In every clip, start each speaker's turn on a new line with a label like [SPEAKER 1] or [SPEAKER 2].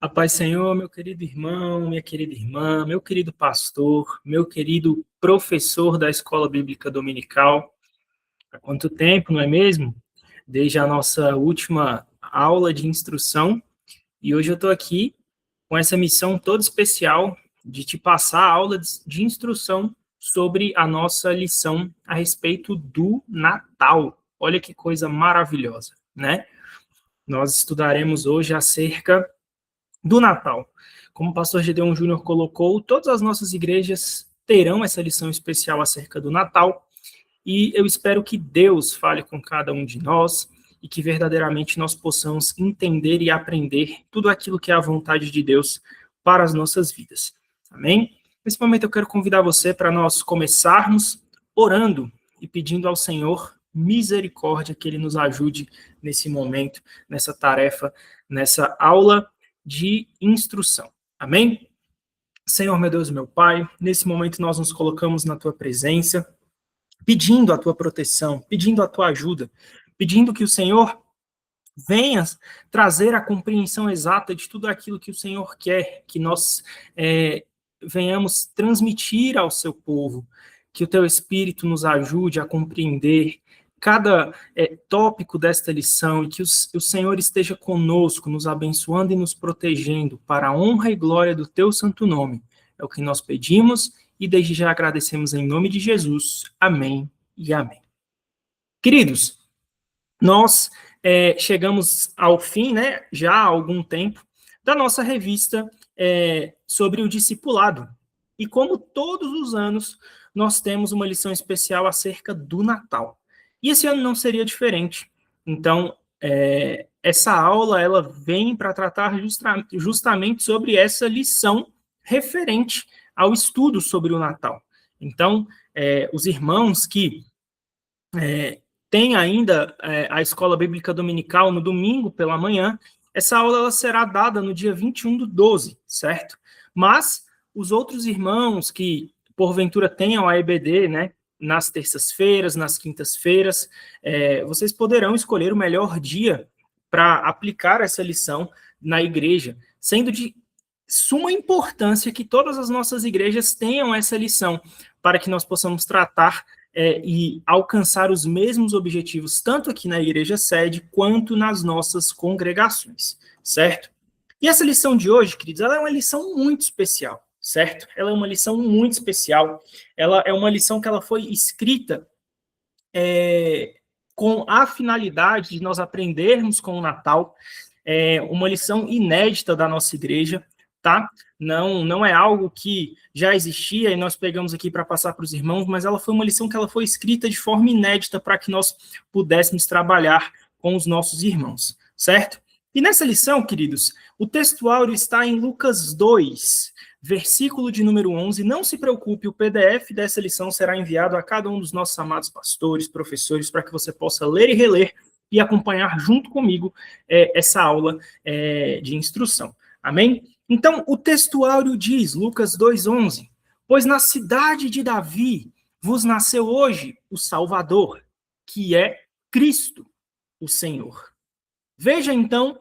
[SPEAKER 1] A paz, Senhor, meu querido irmão, minha querida irmã, meu querido pastor, meu querido professor da Escola Bíblica Dominical. Há quanto tempo, não é mesmo? Desde a nossa última aula de instrução. E hoje eu estou aqui com essa missão toda especial de te passar a aula de instrução sobre a nossa lição a respeito do Natal. Olha que coisa maravilhosa, né? Nós estudaremos hoje acerca do Natal. Como o pastor Gedeon Júnior colocou, todas as nossas igrejas terão essa lição especial acerca do Natal, e eu espero que Deus fale com cada um de nós e que verdadeiramente nós possamos entender e aprender tudo aquilo que é a vontade de Deus para as nossas vidas. Amém? Nesse momento eu quero convidar você para nós começarmos orando e pedindo ao Senhor misericórdia que Ele nos ajude nesse momento, nessa tarefa, nessa aula de instrução. Amém? Senhor, meu Deus e meu Pai, nesse momento nós nos colocamos na Tua presença, pedindo a Tua proteção, pedindo a Tua ajuda, pedindo que o Senhor venha trazer a compreensão exata de tudo aquilo que o Senhor quer, que nós venhamos transmitir ao Seu povo, que o Teu Espírito nos ajude a compreender cada tópico desta lição e que o Senhor esteja conosco, nos abençoando e nos protegendo para a honra e glória do Teu santo nome. É o que nós pedimos e desde já agradecemos em nome de Jesus. Amém e amém. Queridos, nós chegamos ao fim, né, já há algum tempo, da nossa revista sobre o discipulado. E como todos os anos, nós temos uma lição especial acerca do Natal. E esse ano não seria diferente. Então, essa aula ela vem para tratar justamente sobre essa lição referente ao estudo sobre o Natal. Então, os irmãos que têm ainda a Escola Bíblica Dominical no domingo pela manhã, essa aula ela será dada no dia 21/12, certo? Mas os outros irmãos que, porventura, tenham a EBD, né, nas terças-feiras, nas quintas-feiras, vocês poderão escolher o melhor dia para aplicar essa lição na igreja, sendo de suma importância que todas as nossas igrejas tenham essa lição, para que nós possamos tratar e alcançar os mesmos objetivos, tanto aqui na igreja sede, quanto nas nossas congregações, certo? E essa lição de hoje, queridos, ela é uma lição muito especial, certo? Ela é uma lição muito especial, ela é uma lição que ela foi escrita com a finalidade de nós aprendermos com o Natal, uma lição inédita da nossa igreja, tá? Não é algo que já existia e nós pegamos aqui para passar para os irmãos, mas ela foi uma lição que ela foi escrita de forma inédita para que nós pudéssemos trabalhar com os nossos irmãos, certo? E nessa lição, queridos, o textuário está em Lucas 2, versículo de número 11. Não se preocupe, o PDF dessa lição será enviado a cada um dos nossos amados pastores, professores, para que você possa ler e reler e acompanhar junto comigo essa aula de instrução. Amém? Então, o textuário diz, Lucas 2:11, pois na cidade de Davi vos nasceu hoje o Salvador, que é Cristo, o Senhor. Veja, então,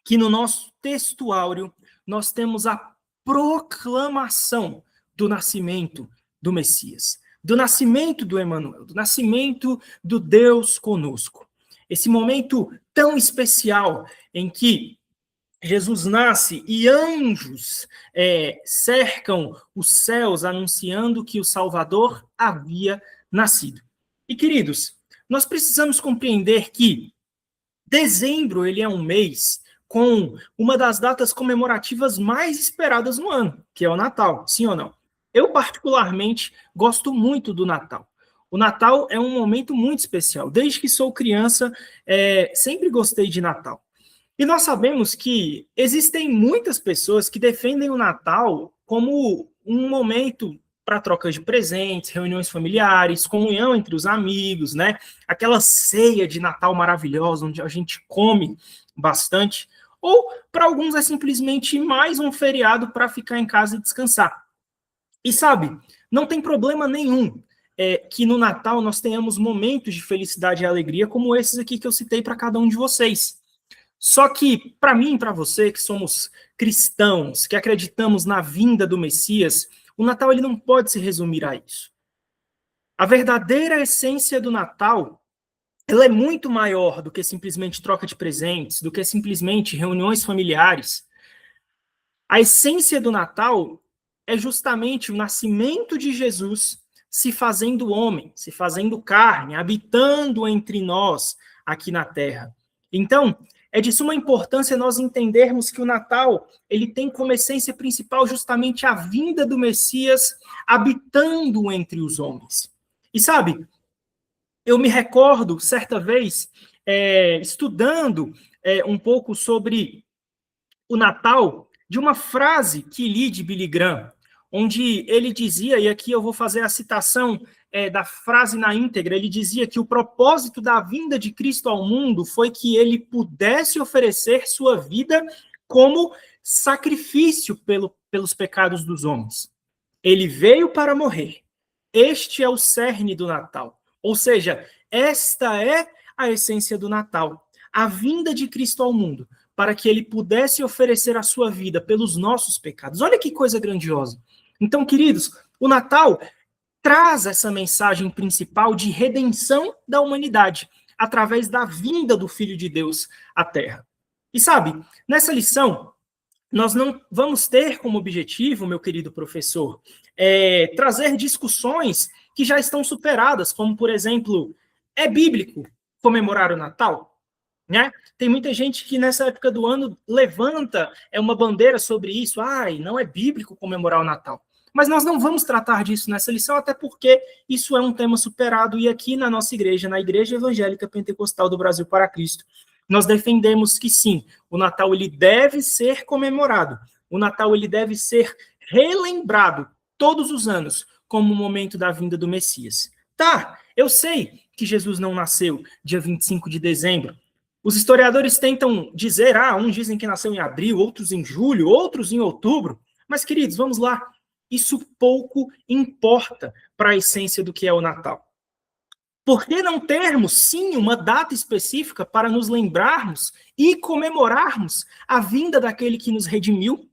[SPEAKER 1] que no nosso textuário nós temos a proclamação do nascimento do Messias, do nascimento do Emanuel, do nascimento do Deus conosco. Esse momento tão especial em que Jesus nasce e anjos cercam os céus anunciando que o Salvador havia nascido. E, queridos, nós precisamos compreender que dezembro ele é um mês com uma das datas comemorativas mais esperadas no ano, que é o Natal, sim ou não? Eu, particularmente, gosto muito do Natal. O Natal é um momento muito especial. Desde que sou criança, sempre gostei de Natal. E nós sabemos que existem muitas pessoas que defendem o Natal como um momento para troca de presentes, reuniões familiares, comunhão entre os amigos, né? Aquela ceia de Natal maravilhosa, onde a gente come bastante. Ou, para alguns, é simplesmente mais um feriado para ficar em casa e descansar. E sabe, não tem problema nenhum que no Natal nós tenhamos momentos de felicidade e alegria como esses aqui que eu citei para cada um de vocês. Só que, para mim e para você, que somos cristãos, que acreditamos na vinda do Messias, o Natal ele não pode se resumir a isso. A verdadeira essência do Natal, ela é muito maior do que simplesmente troca de presentes, do que simplesmente reuniões familiares. A essência do Natal é justamente o nascimento de Jesus se fazendo homem, se fazendo carne, habitando entre nós aqui na Terra. Então, é de suma importância nós entendermos que o Natal, ele tem como essência principal justamente a vinda do Messias habitando entre os homens. E sabe, eu me recordo, certa vez, estudando um pouco sobre o Natal, de uma frase que li de Billy Graham, onde ele dizia, e aqui eu vou fazer a citação da frase na íntegra, ele dizia que o propósito da vinda de Cristo ao mundo foi que ele pudesse oferecer sua vida como sacrifício pelos pecados dos homens. Ele veio para morrer. Este é o cerne do Natal. Ou seja, esta é a essência do Natal. A vinda de Cristo ao mundo, para que ele pudesse oferecer a sua vida pelos nossos pecados. Olha que coisa grandiosa. Então, queridos, o Natal traz essa mensagem principal de redenção da humanidade, através da vinda do Filho de Deus à Terra. E sabe, nessa lição, nós não vamos ter como objetivo, meu querido professor, trazer discussões que já estão superadas, como, por exemplo, é bíblico comemorar o Natal? Né? Tem muita gente que nessa época do ano levanta uma bandeira sobre isso. Ai, não é bíblico comemorar o Natal. Mas nós não vamos tratar disso nessa lição, até porque isso é um tema superado. E aqui na nossa igreja, na Igreja Evangélica Pentecostal do Brasil para Cristo, nós defendemos que sim, o Natal ele deve ser comemorado. O Natal ele deve ser relembrado todos os anos como o momento da vinda do Messias. Tá, eu sei que Jesus não nasceu dia 25 de dezembro. Os historiadores tentam dizer, uns dizem que nasceu em abril, outros em julho, outros em outubro. Mas, queridos, vamos lá. Isso pouco importa para a essência do que é o Natal. Por que não termos, sim, uma data específica para nos lembrarmos e comemorarmos a vinda daquele que nos redimiu?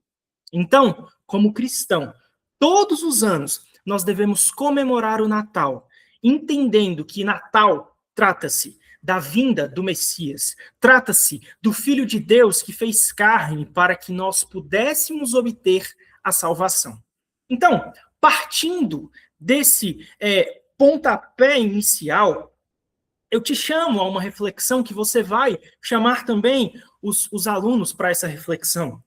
[SPEAKER 1] Então, como cristão, todos os anos nós devemos comemorar o Natal, entendendo que Natal trata-se da vinda do Messias, trata-se do Filho de Deus que fez carne para que nós pudéssemos obter a salvação. Então, partindo desse pontapé inicial, eu te chamo a uma reflexão que você vai chamar também os alunos para essa reflexão.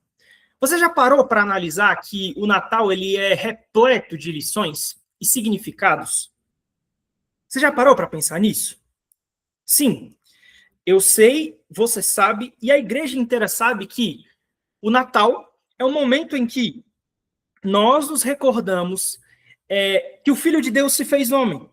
[SPEAKER 1] Você já parou para analisar que o Natal ele é repleto de lições e significados? Você já parou para pensar nisso? Sim, eu sei, você sabe, e a igreja inteira sabe que o Natal é um momento em que nós nos recordamos que o Filho de Deus se fez homem,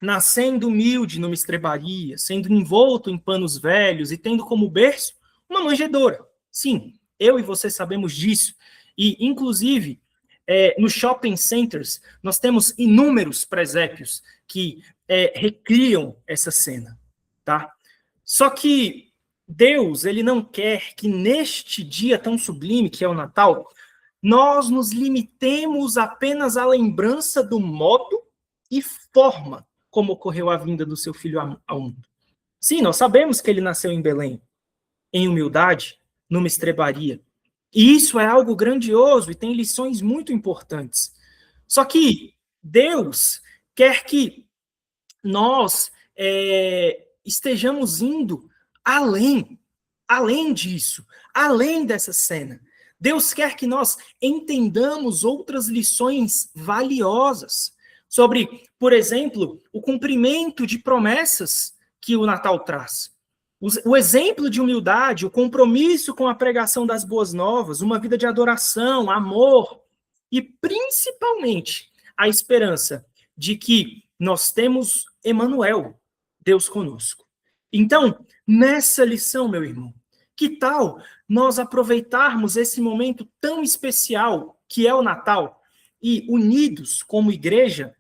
[SPEAKER 1] nascendo humilde numa estrebaria, sendo envolto em panos velhos e tendo como berço uma manjedoura. Sim, eu e você sabemos disso. E, inclusive, nos shopping centers, nós temos inúmeros presépios que recriam essa cena. Tá? Só que Deus, ele não quer que neste dia tão sublime que é o Natal, nós nos limitemos apenas à lembrança do modo e forma como ocorreu a vinda do seu filho ao mundo. Sim, nós sabemos que ele nasceu em Belém, em humildade, numa estrebaria. E isso é algo grandioso e tem lições muito importantes. Só que Deus quer que nós estejamos indo além disso, além dessa cena. Deus quer que nós entendamos outras lições valiosas sobre, por exemplo, o cumprimento de promessas que o Natal traz. O exemplo de humildade, o compromisso com a pregação das boas novas, uma vida de adoração, amor e, principalmente, a esperança de que nós temos Emanuel, Deus conosco. Então, nessa lição, meu irmão, que tal nós aproveitarmos esse momento tão especial que é o Natal e, unidos como igreja,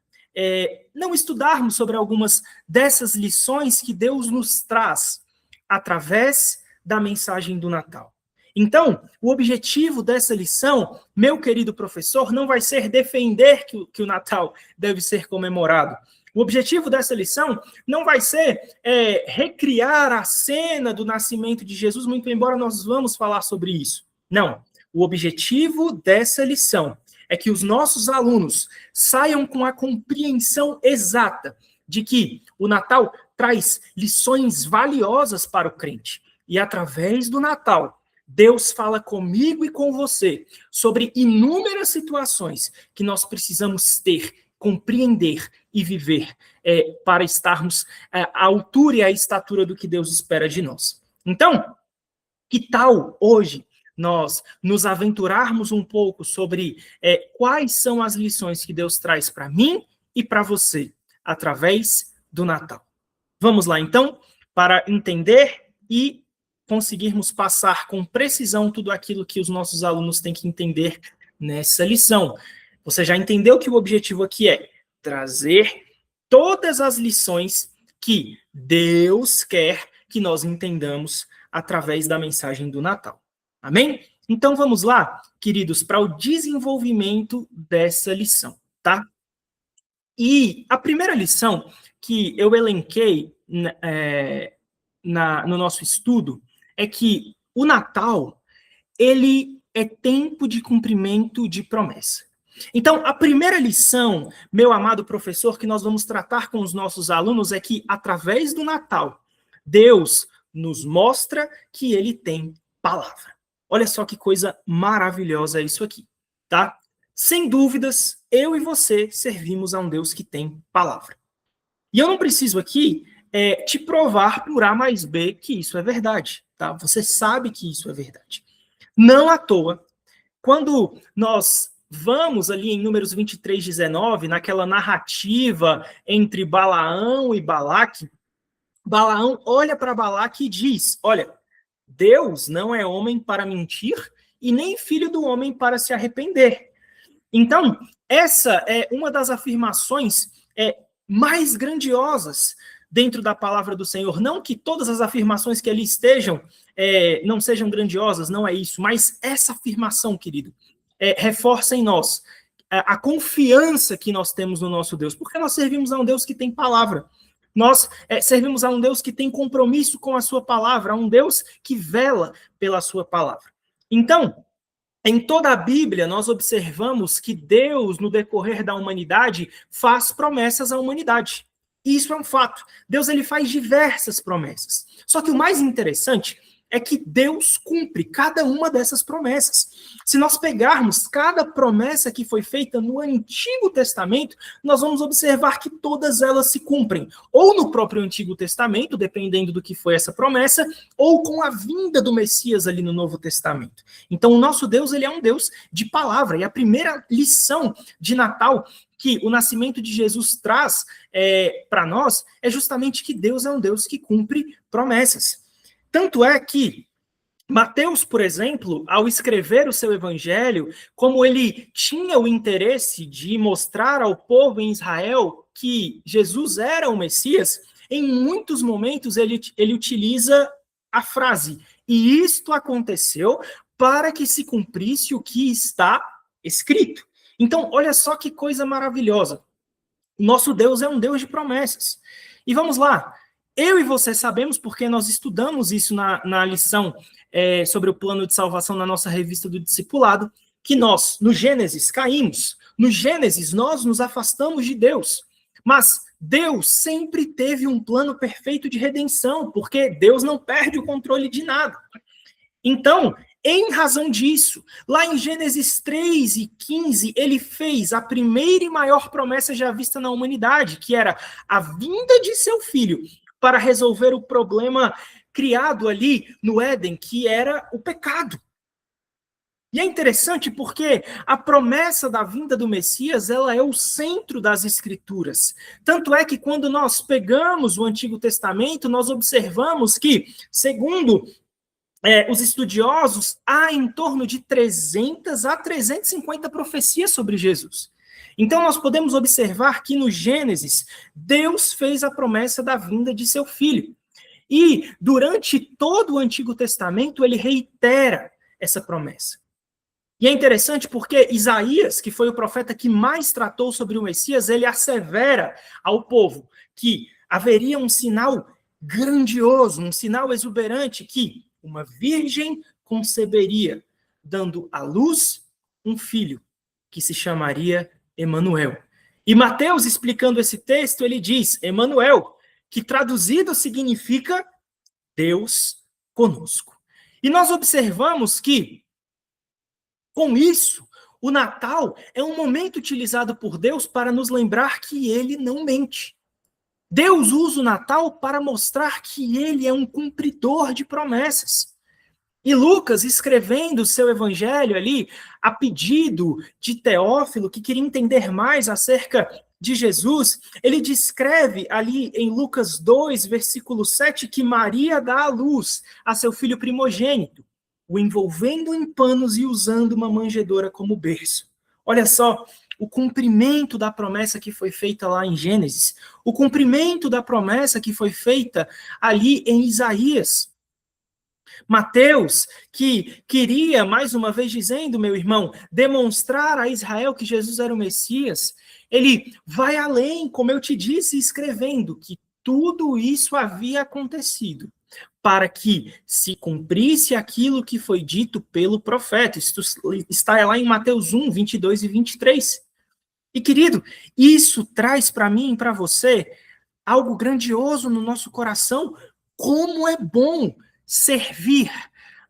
[SPEAKER 1] não estudarmos sobre algumas dessas lições que Deus nos traz através da mensagem do Natal. Então, o objetivo dessa lição, meu querido professor, não vai ser defender que o Natal deve ser comemorado. O objetivo dessa lição não vai ser recriar a cena do nascimento de Jesus, muito embora nós vamos falar sobre isso. Não. O objetivo dessa lição é que os nossos alunos saiam com a compreensão exata de que o Natal traz lições valiosas para o crente. E através do Natal, Deus fala comigo e com você sobre inúmeras situações que nós precisamos ter, compreender e viver para estarmos à altura e à estatura do que Deus espera de nós. Então, que tal hoje nós nos aventurarmos um pouco sobre quais são as lições que Deus traz para mim e para você através do Natal? Vamos lá, então, para entender e conseguirmos passar com precisão tudo aquilo que os nossos alunos têm que entender nessa lição. Você já entendeu que o objetivo aqui é trazer todas as lições que Deus quer que nós entendamos através da mensagem do Natal. Amém? Então vamos lá, queridos, para o desenvolvimento dessa lição, tá? E a primeira lição que eu elenquei no nosso estudo é que o Natal, ele é tempo de cumprimento de promessa. Então, a primeira lição, meu amado professor, que nós vamos tratar com os nossos alunos é que, através do Natal, Deus nos mostra que ele tem palavra. Olha só que coisa maravilhosa é isso aqui, tá? Sem dúvidas, eu e você servimos a um Deus que tem palavra. E eu não preciso aqui te provar por A mais B que isso é verdade, tá? Você sabe que isso é verdade. Não à toa, quando nós vamos ali em Números 23, 19, naquela narrativa entre Balaão e Balaque, Balaão olha para Balaque e diz, olha, Deus não é homem para mentir e nem filho do homem para se arrepender. Então, essa é uma das afirmações mais grandiosas dentro da palavra do Senhor. Não que todas as afirmações que ali estejam não sejam grandiosas, não é isso, mas essa afirmação, querido, reforça em nós a confiança que nós temos no nosso Deus, porque nós servimos a um Deus que tem palavra. Nós servimos a um Deus que tem compromisso com a sua palavra, a um Deus que vela pela sua palavra. Então, em toda a Bíblia, nós observamos que Deus, no decorrer da humanidade, faz promessas à humanidade. E isso é um fato. Deus ele faz diversas promessas. Só que o mais interessante é que Deus cumpre cada uma dessas promessas. Se nós pegarmos cada promessa que foi feita no Antigo Testamento, nós vamos observar que todas elas se cumprem, ou no próprio Antigo Testamento, dependendo do que foi essa promessa, ou com a vinda do Messias ali no Novo Testamento. Então, o nosso Deus, ele é um Deus de palavra, e a primeira lição de Natal que o nascimento de Jesus traz para nós é justamente que Deus é um Deus que cumpre promessas. Tanto é que Mateus, por exemplo, ao escrever o seu evangelho, como ele tinha o interesse de mostrar ao povo em Israel que Jesus era o Messias, em muitos momentos ele utiliza a frase, e isto aconteceu para que se cumprisse o que está escrito. Então, olha só que coisa maravilhosa. Nosso Deus é um Deus de promessas. E vamos lá. Eu e você sabemos, porque nós estudamos isso na lição sobre o plano de salvação na nossa revista do discipulado, que nós, no Gênesis, caímos. No Gênesis, nós nos afastamos de Deus. Mas Deus sempre teve um plano perfeito de redenção, porque Deus não perde o controle de nada. Então, em razão disso, lá em Gênesis 3 e 15, ele fez a primeira e maior promessa já vista na humanidade, que era a vinda de seu filho para resolver o problema criado ali no Éden, que era o pecado. E é interessante porque a promessa da vinda do Messias, ela é o centro das Escrituras. Tanto é que quando nós pegamos o Antigo Testamento, nós observamos que, segundo os estudiosos, há em torno de 300 a 350 profecias sobre Jesus. Então, nós podemos observar que no Gênesis, Deus fez a promessa da vinda de seu filho. E durante todo o Antigo Testamento, ele reitera essa promessa. E é interessante porque Isaías, que foi o profeta que mais tratou sobre o Messias, ele assevera ao povo que haveria um sinal grandioso, um sinal exuberante, que uma virgem conceberia, dando à luz um filho, que se chamaria Emanuel. E Mateus, explicando esse texto, ele diz, Emanuel, que traduzido significa Deus conosco. E nós observamos que, com isso, o Natal é um momento utilizado por Deus para nos lembrar que ele não mente. Deus usa o Natal para mostrar que ele é um cumpridor de promessas. E Lucas, escrevendo seu evangelho ali, a pedido de Teófilo, que queria entender mais acerca de Jesus, ele descreve ali em Lucas 2, versículo 7, que Maria dá à luz a seu filho primogênito, o envolvendo em panos e usando uma manjedoura como berço. Olha só, o cumprimento da promessa que foi feita lá em Gênesis, o cumprimento da promessa que foi feita ali em Isaías. Mateus, que queria, mais uma vez dizendo, meu irmão, demonstrar a Israel que Jesus era o Messias, ele vai além, como eu te disse, escrevendo que tudo isso havia acontecido para que se cumprisse aquilo que foi dito pelo profeta. Isso está lá em Mateus 1, 22 e 23. E, querido, isso traz para mim e para você algo grandioso no nosso coração. Como é bom servir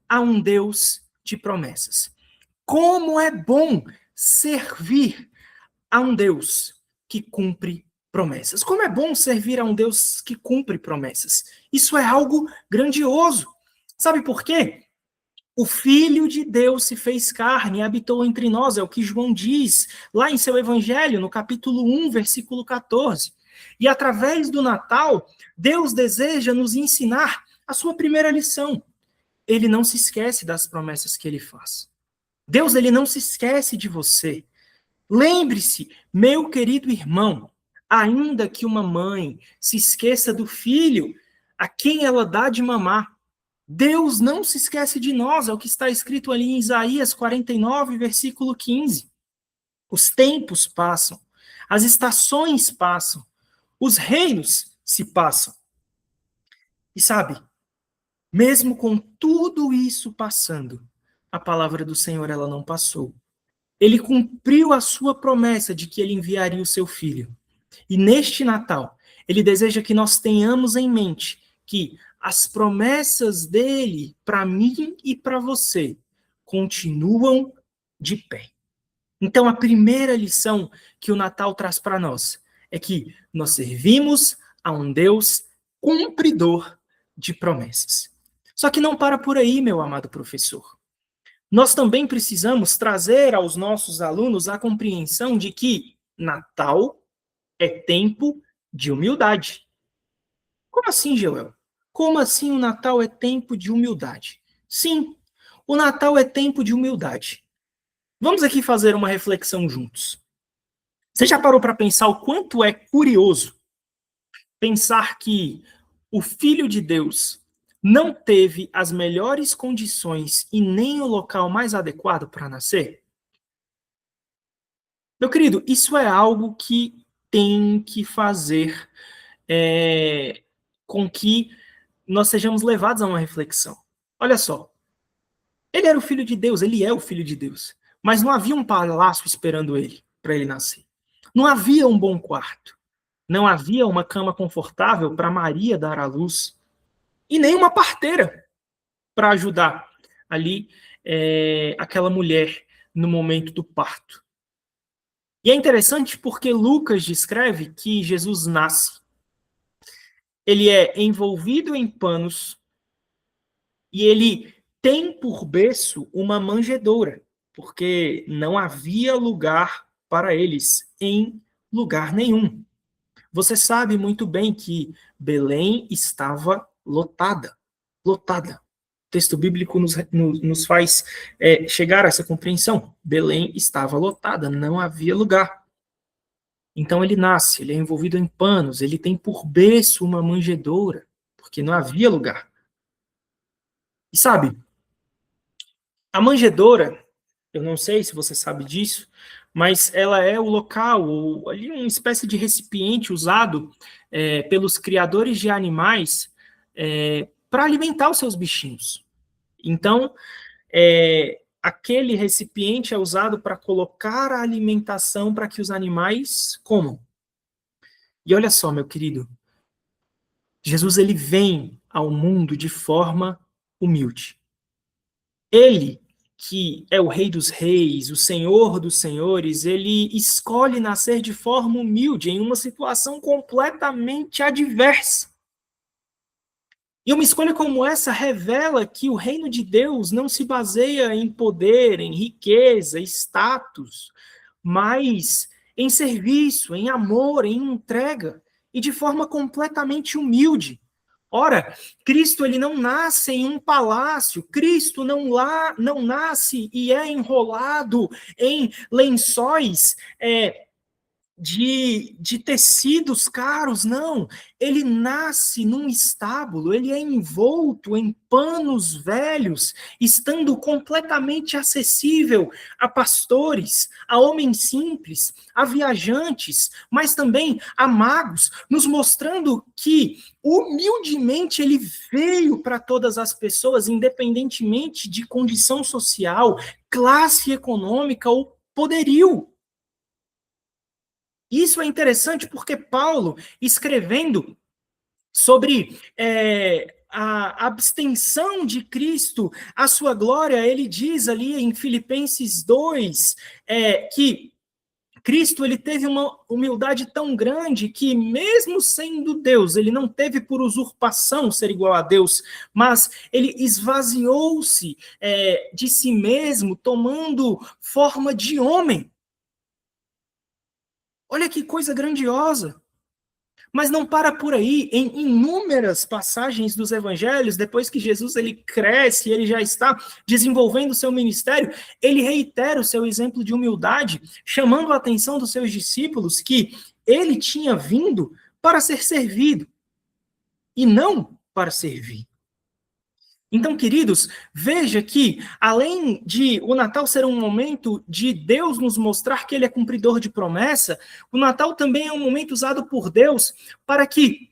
[SPEAKER 1] a um Deus de promessas. Como é bom servir a um Deus que cumpre promessas. Como é bom servir a um Deus que cumpre promessas. Isso é algo grandioso. Sabe por quê? O Filho de Deus se fez carne e habitou entre nós, é o que João diz lá em seu Evangelho, no capítulo 1, versículo 14. E através do Natal, Deus deseja nos ensinar a sua primeira lição. Ele não se esquece das promessas que ele faz. Deus, ele não se esquece de você. Lembre-se, meu querido irmão, ainda que uma mãe se esqueça do filho a quem ela dá de mamar, Deus não se esquece de nós, é o que está escrito ali em Isaías 49, versículo 15. Os tempos passam, as estações passam, os reinos se passam. E sabe, mesmo com tudo isso passando, a palavra do Senhor ela não passou. Ele cumpriu a sua promessa de que ele enviaria o seu filho. E neste Natal, ele deseja que nós tenhamos em mente que as promessas dele para mim e para você continuam de pé. Então, a primeira lição que o Natal traz para nós é que nós servimos a um Deus cumpridor de promessas. Só que não para por aí, meu amado professor. Nós também precisamos trazer aos nossos alunos a compreensão de que Natal é tempo de humildade. Como assim, Joel? Como assim o Natal é tempo de humildade? Sim, o Natal é tempo de humildade. Vamos aqui fazer uma reflexão juntos. Você já parou para pensar o quanto é curioso pensar que o Filho de Deus não teve as melhores condições e nem o local mais adequado para nascer? Meu querido, isso é algo que tem que fazer com que nós sejamos levados a uma reflexão. Olha só, ele era o Filho de Deus, ele é o Filho de Deus, mas não havia um palácio esperando ele, para ele nascer. Não havia um bom quarto, não havia uma cama confortável para Maria dar à luz, e nem uma parteira para ajudar ali aquela mulher no momento do parto. E é interessante porque Lucas descreve que Jesus nasce. Ele é envolvido em panos e ele tem por berço uma manjedoura, porque não havia lugar para eles em lugar nenhum. Você sabe muito bem que Belém estava lotada. Lotada. O texto bíblico nos faz chegar a essa compreensão. Belém estava lotada, não havia lugar. Então ele nasce, ele é envolvido em panos, ele tem por berço uma manjedoura, porque não havia lugar. E sabe, a manjedoura, eu não sei se você sabe disso, mas ela é o local, ou ali uma espécie de recipiente usado pelos criadores de animais para alimentar os seus bichinhos. Então, aquele recipiente é usado para colocar a alimentação para que os animais comam. E olha só, meu querido, Jesus ele vem ao mundo de forma humilde. Ele, que é o Rei dos Reis, o Senhor dos Senhores, ele escolhe nascer de forma humilde, em uma situação completamente adversa. E uma escolha como essa revela que o reino de Deus não se baseia em poder, em riqueza, status, mas em serviço, em amor, em entrega, e de forma completamente humilde. Ora, Cristo ele não nasce em um palácio, Cristo não nasce e é enrolado em lençóis de tecidos caros, não. Ele nasce num estábulo, ele é envolto em panos velhos, estando completamente acessível a pastores, a homens simples, a viajantes, mas também a magos, nos mostrando que humildemente ele veio para todas as pessoas, independentemente de condição social, classe econômica ou poderio. Isso é interessante porque Paulo, escrevendo sobre a abstenção de Cristo, a sua glória, ele diz ali em Filipenses 2 que Cristo ele teve uma humildade tão grande que, mesmo sendo Deus, ele não teve por usurpação ser igual a Deus, mas ele esvaziou-se de si mesmo, tomando forma de homem. Olha que coisa grandiosa. Mas não para por aí. Em inúmeras passagens dos evangelhos, depois que Jesus ele cresce, ele já está desenvolvendo o seu ministério, ele reitera o seu exemplo de humildade, chamando a atenção dos seus discípulos que ele tinha vindo para ser servido e não para servir. Então, queridos, veja que, além de o Natal ser um momento de Deus nos mostrar que Ele é cumpridor de promessa, o Natal também é um momento usado por Deus para que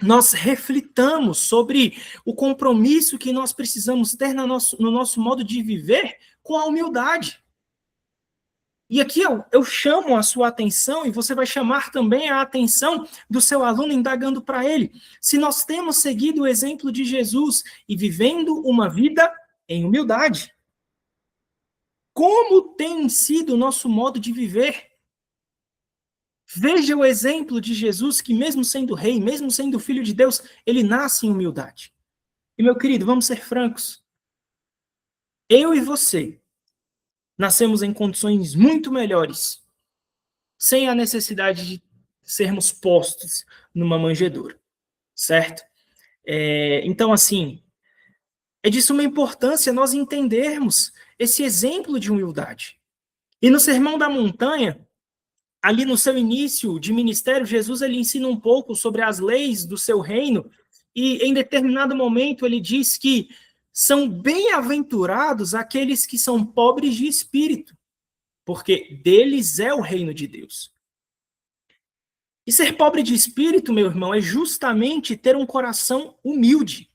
[SPEAKER 1] nós reflitamos sobre o compromisso que nós precisamos ter no nosso modo de viver com a humildade. E aqui eu chamo a sua atenção, e você vai chamar também a atenção do seu aluno, indagando para ele se nós temos seguido o exemplo de Jesus e vivendo uma vida em humildade. Como tem sido o nosso modo de viver? Veja o exemplo de Jesus, que mesmo sendo rei, mesmo sendo filho de Deus, ele nasce em humildade. E, meu querido, vamos ser francos. Eu e você nascemos em condições muito melhores, sem a necessidade de sermos postos numa manjedoura, certo? Então, assim, é de suma importância nós entendermos esse exemplo de humildade. E no Sermão da Montanha, ali no seu início de ministério, Jesus ele ensina um pouco sobre as leis do seu reino, e em determinado momento ele diz que são bem-aventurados aqueles que são pobres de espírito, porque deles é o reino de Deus. E ser pobre de espírito, meu irmão, é justamente ter um coração humilde,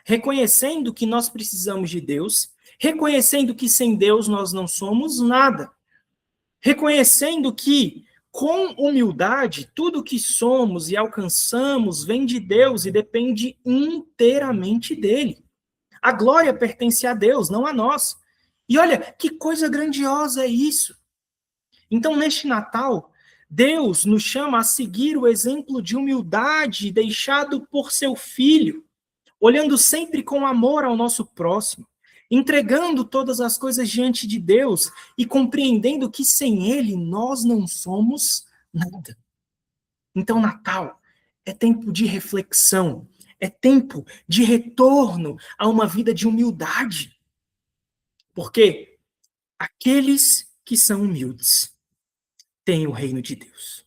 [SPEAKER 1] reconhecendo que nós precisamos de Deus, reconhecendo que sem Deus nós não somos nada, reconhecendo que com humildade tudo que somos e alcançamos vem de Deus e depende inteiramente dele. A glória pertence a Deus, não a nós. E olha, que coisa grandiosa é isso. Então, neste Natal, Deus nos chama a seguir o exemplo de humildade deixado por seu Filho, olhando sempre com amor ao nosso próximo, entregando todas as coisas diante de Deus e compreendendo que sem Ele nós não somos nada. Então, Natal é tempo de reflexão, é tempo de retorno a uma vida de humildade. Porque aqueles que são humildes têm o reino de Deus.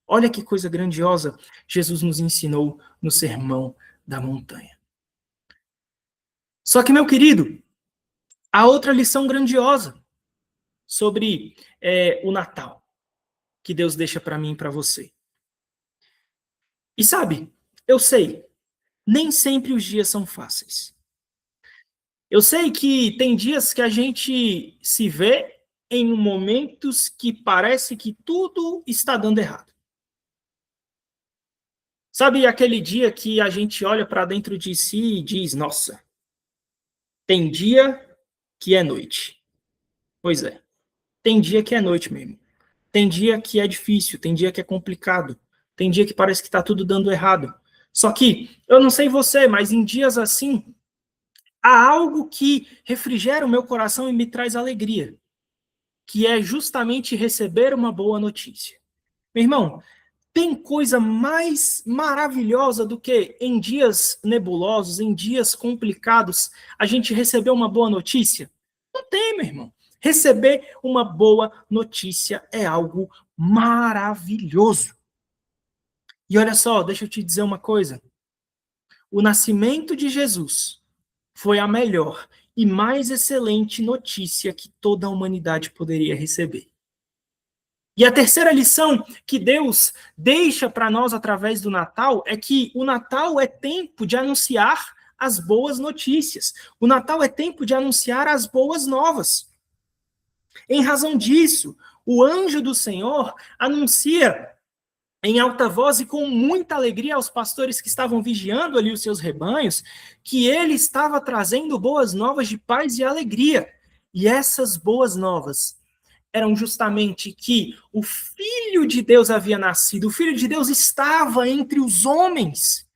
[SPEAKER 1] Olha que coisa grandiosa Jesus nos ensinou no Sermão da montanha. Só que, meu querido, há outra lição grandiosa sobre o Natal que Deus deixa para mim e para você. E sabe, eu sei, nem sempre os dias são fáceis. Eu sei que tem dias que a gente se vê em momentos que parece que tudo está dando errado. Sabe aquele dia que a gente olha para dentro de si e diz: nossa, tem dia que é noite. Pois é, tem dia que é noite mesmo. Tem dia que é difícil, tem dia que é complicado, tem dia que parece que está tudo dando errado. Só que, eu não sei você, mas em dias assim, há algo que refrigera o meu coração e me traz alegria, que é justamente receber uma boa notícia. Meu irmão, tem coisa mais maravilhosa do que em dias nebulosos, em dias complicados, a gente receber uma boa notícia? Não tem, meu irmão. Receber uma boa notícia é algo maravilhoso. E olha só, deixa eu te dizer uma coisa. O nascimento de Jesus foi a melhor e mais excelente notícia que toda a humanidade poderia receber. E a terceira lição que Deus deixa para nós através do Natal é que o Natal é tempo de anunciar as boas notícias. O Natal é tempo de anunciar as boas novas. Em razão disso, o anjo do Senhor anuncia em alta voz e com muita alegria aos pastores que estavam vigiando ali os seus rebanhos, que ele estava trazendo boas novas de paz e alegria. E essas boas novas eram justamente que o Filho de Deus havia nascido, o Filho de Deus estava entre os homens.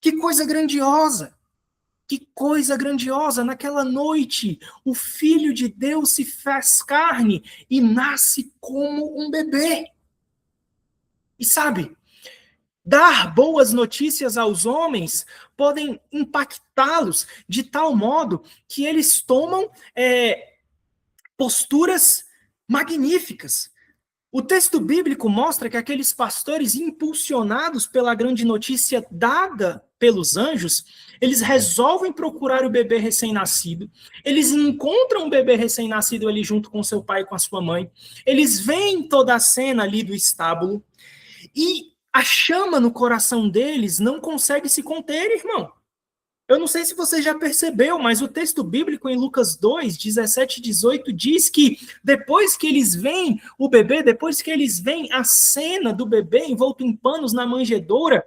[SPEAKER 1] Que coisa grandiosa! Que coisa grandiosa! Naquela noite, o Filho de Deus se faz carne e nasce como um bebê. E sabe, dar boas notícias aos homens podem impactá-los de tal modo que eles tomam posturas magníficas. O texto bíblico mostra que aqueles pastores, impulsionados pela grande notícia dada pelos anjos, eles resolvem procurar o bebê recém-nascido, eles encontram o bebê recém-nascido ali junto com seu pai e com a sua mãe, eles veem toda a cena ali do estábulo, e a chama no coração deles não consegue se conter, irmão. Eu não sei se você já percebeu, mas o texto bíblico em Lucas 2, 17 e 18 diz que depois que eles veem o bebê, depois que eles veem a cena do bebê envolto em panos na manjedoura,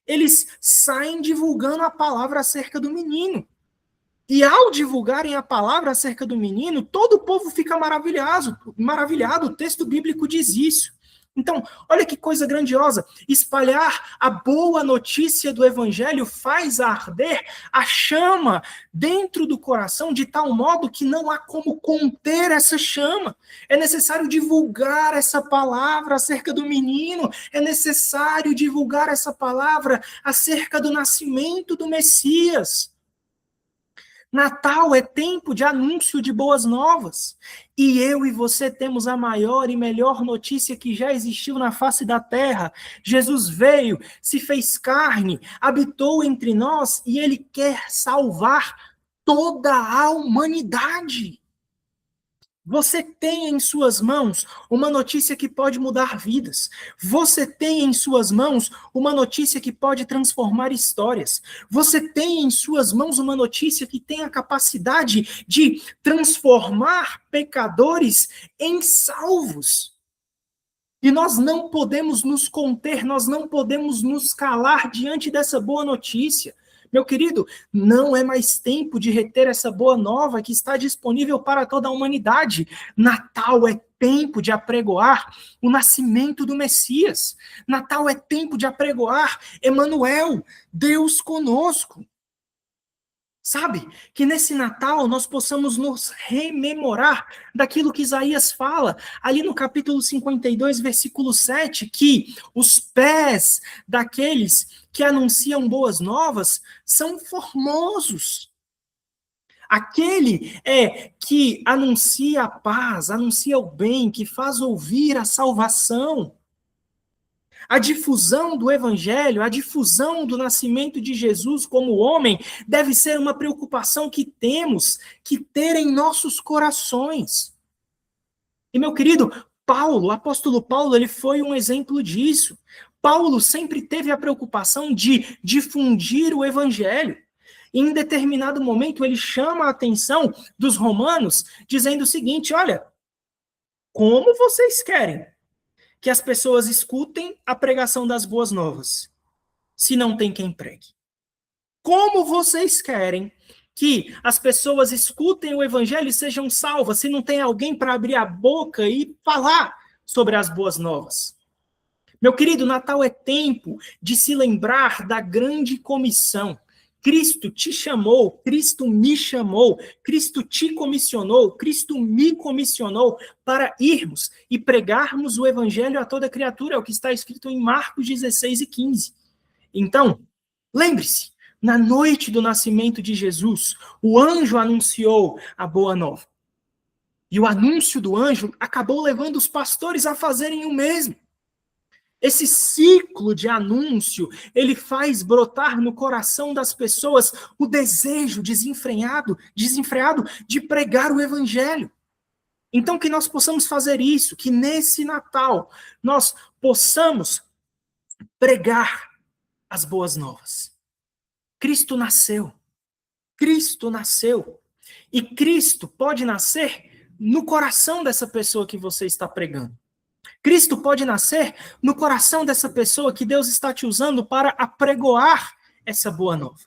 [SPEAKER 1] eles saem divulgando a palavra acerca do menino. E ao divulgarem a palavra acerca do menino, todo o povo fica maravilhado. O texto bíblico diz isso. Então, olha que coisa grandiosa. Espalhar a boa notícia do evangelho faz arder a chama dentro do coração de tal modo que não há como conter essa chama. É necessário divulgar essa palavra acerca do menino, é necessário divulgar essa palavra acerca do nascimento do Messias. Natal é tempo de anúncio de boas novas. E eu e você temos a maior e melhor notícia que já existiu na face da terra. Jesus veio, se fez carne, habitou entre nós e ele quer salvar toda a humanidade. Você tem em suas mãos uma notícia que pode mudar vidas. Você tem em suas mãos uma notícia que pode transformar histórias. Você tem em suas mãos uma notícia que tem a capacidade de transformar pecadores em salvos. E nós não podemos nos conter, nós não podemos nos calar diante dessa boa notícia. Meu querido, não é mais tempo de reter essa boa nova que está disponível para toda a humanidade. Natal é tempo de apregoar o nascimento do Messias. Natal é tempo de apregoar Emanuel, Deus conosco. Sabe? Que nesse Natal nós possamos nos rememorar daquilo que Isaías fala, ali no capítulo 52, versículo 7, que os pés daqueles que anunciam boas novas são formosos. Aquele que anuncia a paz, anuncia o bem, que faz ouvir a salvação. A difusão do evangelho, a difusão do nascimento de Jesus como homem, deve ser uma preocupação que temos que ter em nossos corações. E, meu querido, Paulo, o apóstolo Paulo, ele foi um exemplo disso. Paulo sempre teve a preocupação de difundir o evangelho. E em determinado momento, ele chama a atenção dos romanos, dizendo o seguinte: olha, como vocês querem que as pessoas escutem a pregação das boas novas, se não tem quem pregue? Como vocês querem que as pessoas escutem o evangelho e sejam salvas, se não tem alguém para abrir a boca e falar sobre as boas novas? Meu querido, Natal é tempo de se lembrar da grande comissão. Cristo te chamou, Cristo me chamou, Cristo te comissionou, Cristo me comissionou para irmos e pregarmos o evangelho a toda criatura, é o que está escrito em Marcos 16 e 15. Então, lembre-se, na noite do nascimento de Jesus, o anjo anunciou a boa nova. E o anúncio do anjo acabou levando os pastores a fazerem o mesmo. Esse ciclo de anúncio, ele faz brotar no coração das pessoas o desejo desenfreado de pregar o evangelho. Então, que nós possamos fazer isso, que nesse Natal nós possamos pregar as boas novas. Cristo nasceu. Cristo nasceu. E Cristo pode nascer no coração dessa pessoa que você está pregando. Cristo pode nascer no coração dessa pessoa que Deus está te usando para apregoar essa boa nova.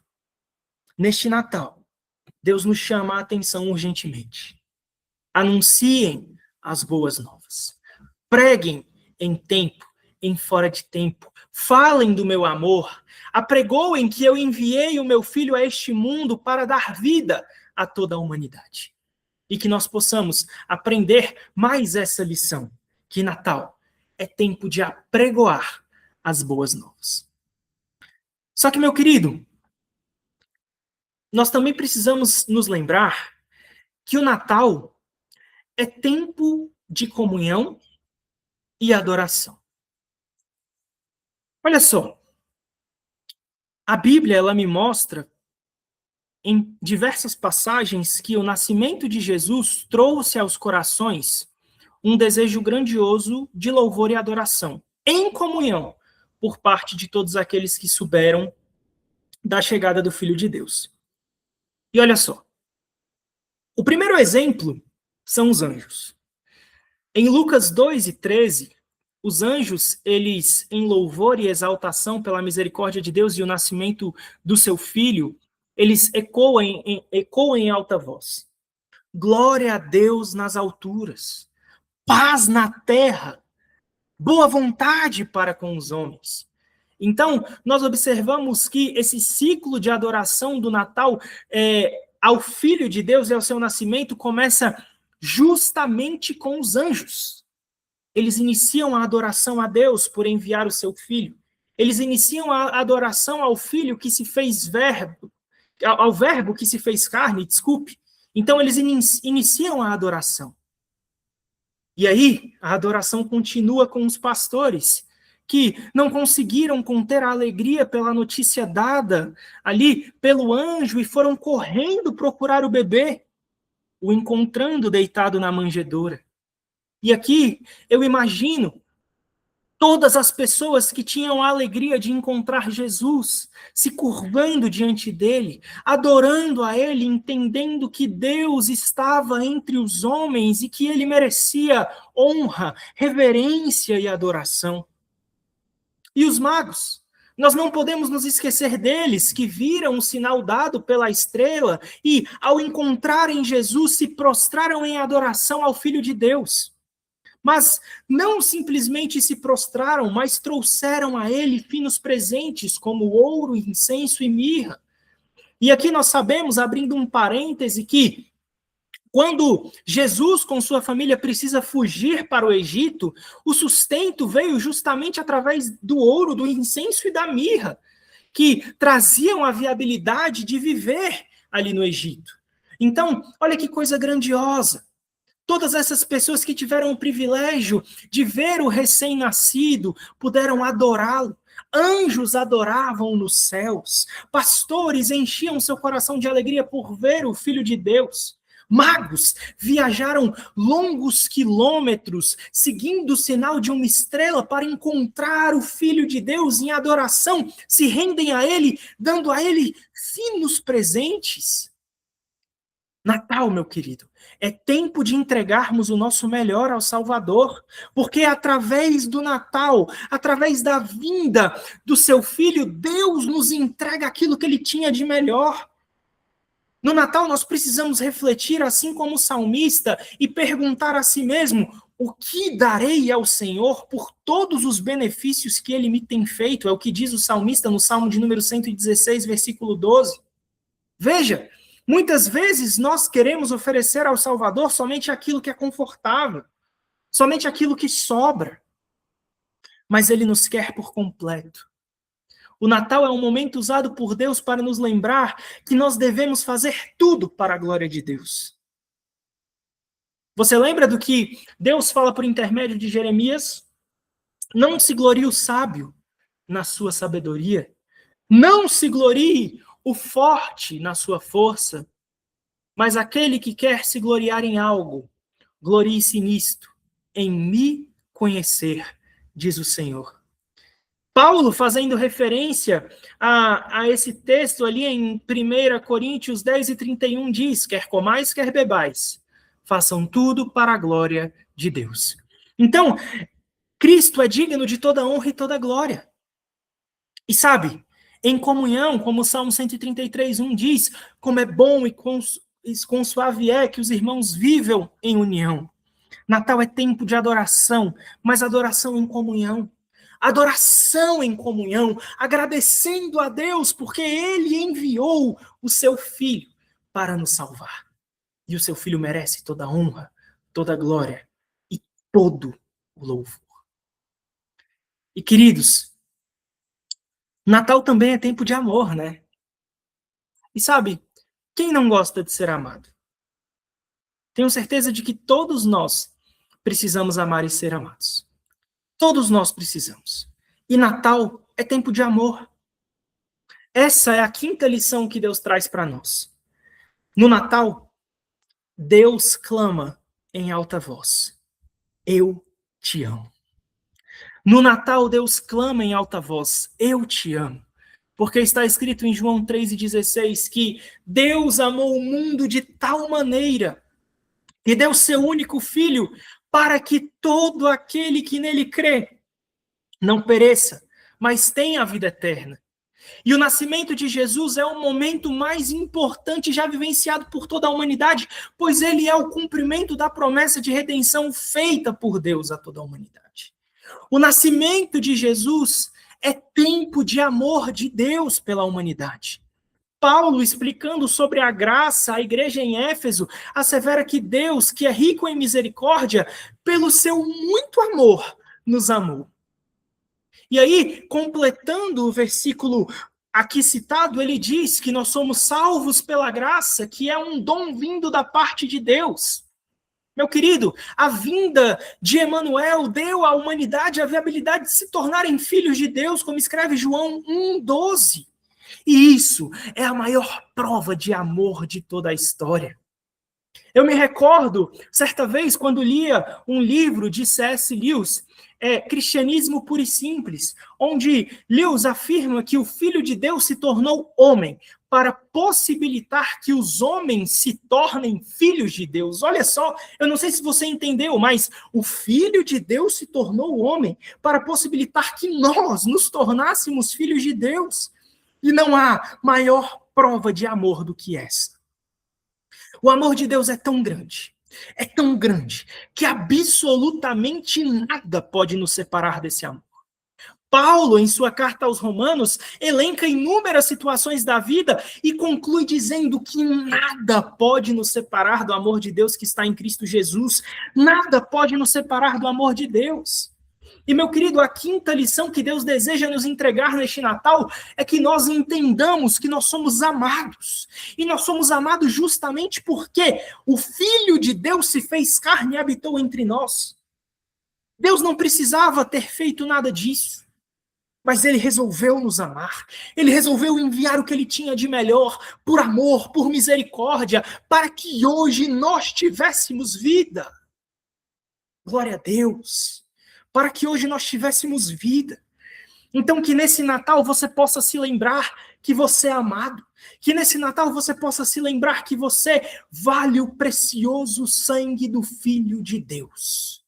[SPEAKER 1] Neste Natal, Deus nos chama a atenção urgentemente. Anunciem as boas novas. Preguem em tempo, em fora de tempo. Falem do meu amor. Apregoem que eu enviei o meu filho a este mundo para dar vida a toda a humanidade. E que nós possamos aprender mais essa lição. Que Natal é tempo de apregoar as boas novas. Só que, meu querido, nós também precisamos nos lembrar que o Natal é tempo de comunhão e adoração. Olha só, a Bíblia ela me mostra em diversas passagens que o nascimento de Jesus trouxe aos corações um desejo grandioso de louvor e adoração, em comunhão, por parte de todos aqueles que souberam da chegada do Filho de Deus. E olha só, o primeiro exemplo são os anjos. Em Lucas 2 e 13, os anjos, eles, em louvor e exaltação pela misericórdia de Deus e o nascimento do seu Filho, eles ecoam em alta voz. Glória a Deus nas alturas. Paz na terra, boa vontade para com os homens. Então, nós observamos que esse ciclo de adoração do Natal ao Filho de Deus e ao seu nascimento começa justamente com os anjos. Eles iniciam a adoração a Deus por enviar o seu Filho. Eles iniciam a adoração ao Filho que se fez verbo, ao verbo que se fez carne, desculpe. Então, eles iniciam a adoração. E aí, a adoração continua com os pastores, que não conseguiram conter a alegria pela notícia dada ali pelo anjo e foram correndo procurar o bebê, o encontrando deitado na manjedoura. E aqui, eu imagino todas as pessoas que tinham a alegria de encontrar Jesus, se curvando diante dele, adorando a ele, entendendo que Deus estava entre os homens e que ele merecia honra, reverência e adoração. E os magos? Nós não podemos nos esquecer deles, que viram o sinal dado pela estrela e, ao encontrarem Jesus, se prostraram em adoração ao Filho de Deus. Mas não simplesmente se prostraram, mas trouxeram a ele finos presentes, como ouro, incenso e mirra. E aqui nós sabemos, abrindo um parêntese, que quando Jesus com sua família precisa fugir para o Egito, o sustento veio justamente através do ouro, do incenso e da mirra, que traziam a viabilidade de viver ali no Egito. Então, olha que coisa grandiosa. Todas essas pessoas que tiveram o privilégio de ver o recém-nascido puderam adorá-lo. Anjos adoravam nos céus. Pastores enchiam seu coração de alegria por ver o Filho de Deus. Magos viajaram longos quilômetros, seguindo o sinal de uma estrela para encontrar o Filho de Deus em adoração, se rendem a Ele, dando a Ele finos presentes. Natal, meu querido, é tempo de entregarmos o nosso melhor ao Salvador, porque através do Natal, através da vinda do seu Filho, Deus nos entrega aquilo que Ele tinha de melhor. No Natal, nós precisamos refletir, assim como o salmista, e perguntar a si mesmo: o que darei ao Senhor por todos os benefícios que Ele me tem feito? É o que diz o salmista no Salmo de número 116, versículo 12. Veja, muitas vezes nós queremos oferecer ao Salvador somente aquilo que é confortável, somente aquilo que sobra, mas Ele nos quer por completo. O Natal é um momento usado por Deus para nos lembrar que nós devemos fazer tudo para a glória de Deus. Você lembra do que Deus fala por intermédio de Jeremias? Não se glorie o sábio na sua sabedoria, não se glorie o forte na sua força, mas aquele que quer se gloriar em algo, glorie-se nisto, em me conhecer, diz o Senhor. Paulo, fazendo referência a esse texto ali em 1 Coríntios 10 e 31, diz: quer comais, quer bebais, façam tudo para a glória de Deus. Então, Cristo é digno de toda honra e toda glória. E sabe, em comunhão, como o Salmo 133, 1 diz, como é bom e quão suave é que os irmãos vivam em união. Natal é tempo de adoração, mas adoração em comunhão. Adoração em comunhão, agradecendo a Deus porque Ele enviou o seu Filho para nos salvar. E o seu Filho merece toda a honra, toda a glória e todo o louvor. E queridos, Natal também é tempo de amor, né? E sabe, quem não gosta de ser amado? Tenho certeza de que todos nós precisamos amar e ser amados. Todos nós precisamos. E Natal é tempo de amor. Essa é a quinta lição que Deus traz para nós. No Natal, Deus clama em alta voz: eu te amo. No Natal, Deus clama em alta voz: eu te amo. Porque está escrito em João 3,16 que Deus amou o mundo de tal maneira e deu seu único Filho para que todo aquele que nele crê não pereça, mas tenha a vida eterna. E o nascimento de Jesus é o momento mais importante já vivenciado por toda a humanidade, pois ele é o cumprimento da promessa de redenção feita por Deus a toda a humanidade. O nascimento de Jesus é tempo de amor de Deus pela humanidade. Paulo, explicando sobre a graça à igreja em Éfeso, assevera que Deus, que é rico em misericórdia, pelo seu muito amor, nos amou. E aí, completando o versículo aqui citado, ele diz que nós somos salvos pela graça, que é um dom vindo da parte de Deus. Meu querido, a vinda de Emanuel deu à humanidade a viabilidade de se tornarem filhos de Deus, como escreve João 1,12. E isso é a maior prova de amor de toda a história. Eu me recordo, certa vez, quando lia um livro de C.S. Lewis, Cristianismo Puro e Simples, onde Lewis afirma que o Filho de Deus se tornou homem para possibilitar que os homens se tornem filhos de Deus. Olha só, eu não sei se você entendeu, mas o Filho de Deus se tornou homem para possibilitar que nós nos tornássemos filhos de Deus. E não há maior prova de amor do que essa. O amor de Deus é tão grande, que absolutamente nada pode nos separar desse amor. Paulo, em sua carta aos Romanos, elenca inúmeras situações da vida e conclui dizendo que nada pode nos separar do amor de Deus que está em Cristo Jesus. Nada pode nos separar do amor de Deus. E, meu querido, a quinta lição que Deus deseja nos entregar neste Natal é que nós entendamos que nós somos amados. E nós somos amados justamente porque o Filho de Deus se fez carne e habitou entre nós. Deus não precisava ter feito nada disso, mas ele resolveu nos amar. Ele resolveu enviar o que ele tinha de melhor, por amor, por misericórdia, para que hoje nós tivéssemos vida. Glória a Deus. Para que hoje nós tivéssemos vida. Então que nesse Natal você possa se lembrar que você é amado. Que nesse Natal você possa se lembrar que você vale o precioso sangue do Filho de Deus.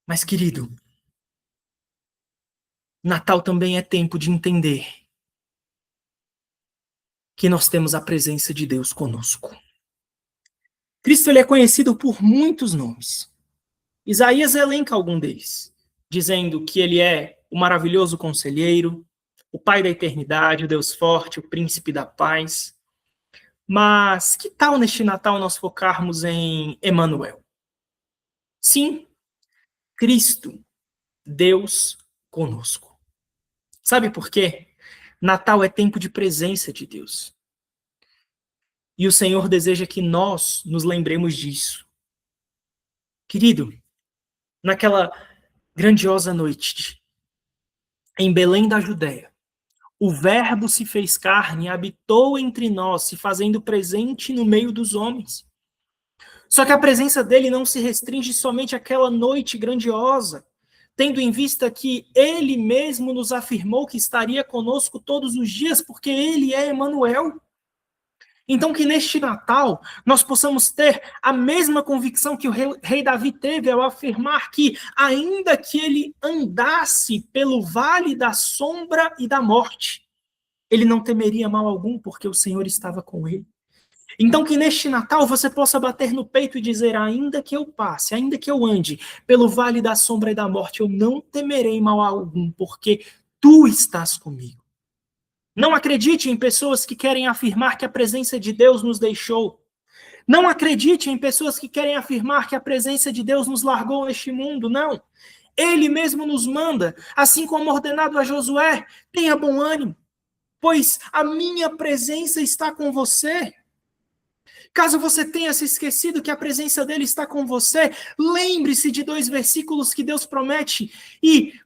[SPEAKER 1] Mas, querido, Natal também é tempo de entender que nós temos a presença de Deus conosco. Cristo ele é conhecido por muitos nomes. Isaías elenca algum deles, dizendo que ele é o maravilhoso conselheiro, o Pai da eternidade, o Deus forte, o príncipe da paz. Mas que tal neste Natal nós focarmos em Emanuel? Sim, Cristo, Deus conosco. Sabe por quê? Natal é tempo de presença de Deus. E o Senhor deseja que nós nos lembremos disso. Querido, naquela grandiosa noite em Belém da Judéia, o Verbo se fez carne e habitou entre nós, se fazendo presente no meio dos homens. Só que a presença dele não se restringe somente àquela noite grandiosa, tendo em vista que ele mesmo nos afirmou que estaria conosco todos os dias, porque ele é Emanuel. Então que neste Natal nós possamos ter a mesma convicção que o rei Davi teve ao afirmar que, ainda que ele andasse pelo vale da sombra e da morte, ele não temeria mal algum, porque o Senhor estava com ele. Então que neste Natal você possa bater no peito e dizer, ainda que eu passe, ainda que eu ande pelo vale da sombra e da morte, eu não temerei mal algum, porque tu estás comigo. Não acredite em pessoas que querem afirmar que a presença de Deus nos deixou. Não acredite em pessoas que querem afirmar que a presença de Deus nos largou neste mundo. Não. Ele mesmo nos manda, assim como ordenado a Josué, tenha bom ânimo, pois a minha presença está com você. Caso você tenha se esquecido que a presença dele está com você, lembre-se de 2 versículos que Deus promete e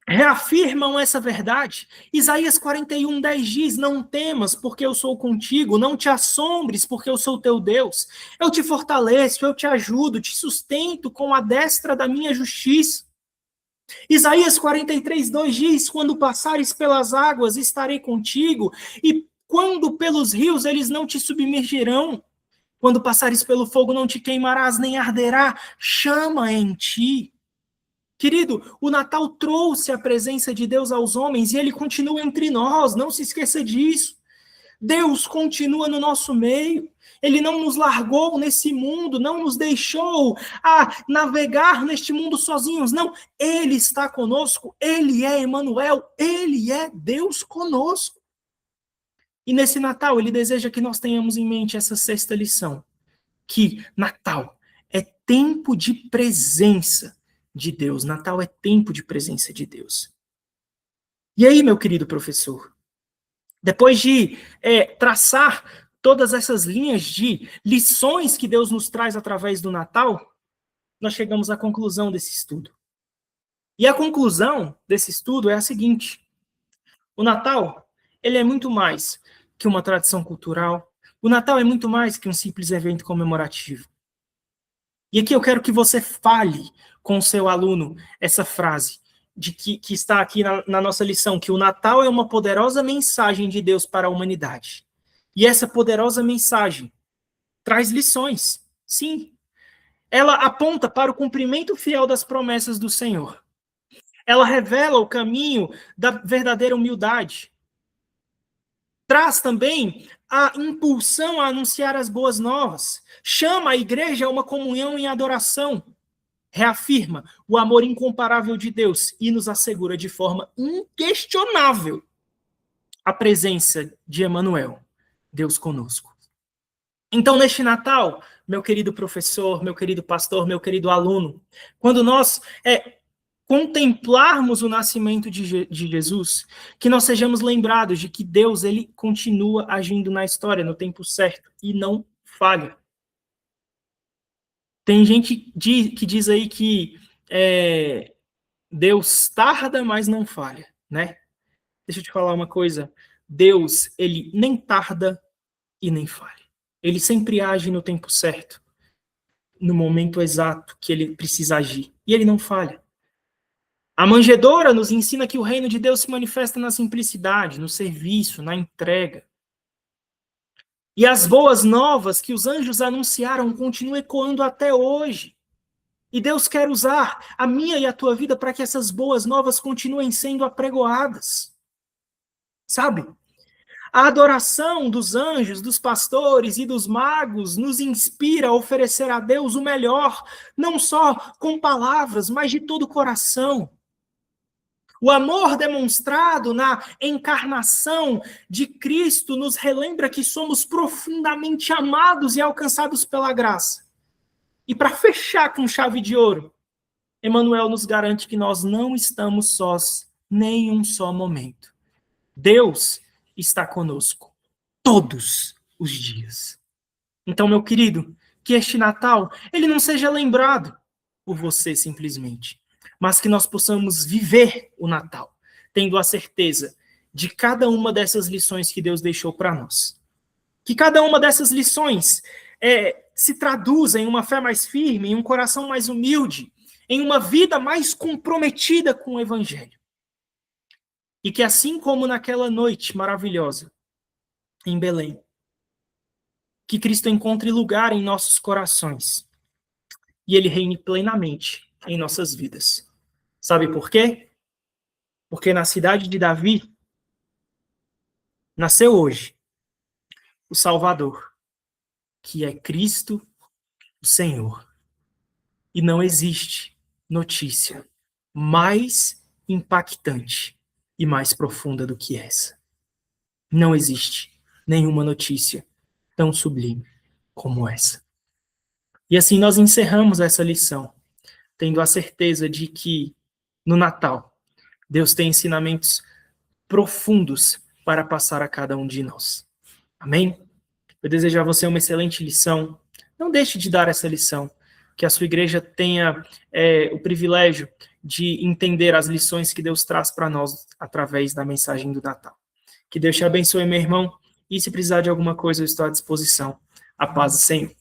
[SPEAKER 1] reafirmam essa verdade. Isaías 41:10 diz, não temas, porque eu sou contigo, não te assombres, porque eu sou teu Deus. Eu te fortaleço, eu te ajudo, te sustento com a destra da minha justiça. Isaías 43:2 diz, quando passares pelas águas, estarei contigo, e quando pelos rios, eles não te submergirão. Quando passares pelo fogo, não te queimarás, nem arderá chama em ti. Querido, o Natal trouxe a presença de Deus aos homens e ele continua entre nós, não se esqueça disso. Deus continua no nosso meio. Ele não nos largou nesse mundo, não nos deixou a navegar neste mundo sozinhos, não. Ele está conosco, ele é Emanuel, ele é Deus conosco. E nesse Natal, ele deseja que nós tenhamos em mente essa 6ª lição, que Natal é tempo de presença de Deus. Natal é tempo de presença de Deus. E aí, meu querido professor, depois de traçar todas essas linhas de lições que Deus nos traz através do Natal, nós chegamos à conclusão desse estudo. E a conclusão desse estudo é a seguinte: o Natal, ele é muito mais que uma tradição cultural. O Natal é muito mais que um simples evento comemorativo. E aqui eu quero que você fale com o seu aluno essa frase de que está aqui na nossa lição, que o Natal é uma poderosa mensagem de Deus para a humanidade. E essa poderosa mensagem traz lições, sim. Ela aponta para o cumprimento fiel das promessas do Senhor. Ela revela o caminho da verdadeira humildade. Traz também a impulsão a anunciar as boas novas. Chama a igreja a uma comunhão em adoração. Reafirma o amor incomparável de Deus e nos assegura de forma inquestionável a presença de Emanuel, Deus conosco. Então, neste Natal, meu querido professor, meu querido pastor, meu querido aluno, quando nós contemplarmos o nascimento de Jesus, que nós sejamos lembrados de que Deus, ele continua agindo na história no tempo certo e não falha. Tem gente que diz aí que Deus tarda, mas não falha, né? Deixa eu te falar uma coisa. Deus, ele nem tarda e nem falha. Ele sempre age no tempo certo, no momento exato que ele precisa agir. E ele não falha. A manjedoura nos ensina que o reino de Deus se manifesta na simplicidade, no serviço, na entrega. E as boas novas que os anjos anunciaram continuam ecoando até hoje. E Deus quer usar a minha e a tua vida para que essas boas novas continuem sendo apregoadas. Sabe? A adoração dos anjos, dos pastores e dos magos nos inspira a oferecer a Deus o melhor, não só com palavras, mas de todo o coração. O amor demonstrado na encarnação de Cristo nos relembra que somos profundamente amados e alcançados pela graça. E para fechar com chave de ouro, Emmanuel nos garante que nós não estamos sós nem um só momento. Deus está conosco todos os dias. Então, meu querido, que este Natal ele não seja lembrado por você simplesmente, mas que nós possamos viver o Natal, tendo a certeza de cada uma dessas lições que Deus deixou para nós. Que cada uma dessas lições se traduza em uma fé mais firme, em um coração mais humilde, em uma vida mais comprometida com o Evangelho. E que assim como naquela noite maravilhosa em Belém, que Cristo encontre lugar em nossos corações e ele reine plenamente em nossas vidas. Sabe por quê? Porque na cidade de Davi nasceu hoje o Salvador, que é Cristo, o Senhor. E não existe notícia mais impactante e mais profunda do que essa. Não existe nenhuma notícia tão sublime como essa. E assim nós encerramos essa lição, tendo a certeza de que no Natal Deus tem ensinamentos profundos para passar a cada um de nós. Amém? Eu desejo a você uma excelente lição. Não deixe de dar essa lição. Que a sua igreja tenha o privilégio de entender as lições que Deus traz para nós através da mensagem do Natal. Que Deus te abençoe, meu irmão. E se precisar de alguma coisa, eu estou à disposição. A paz do Senhor.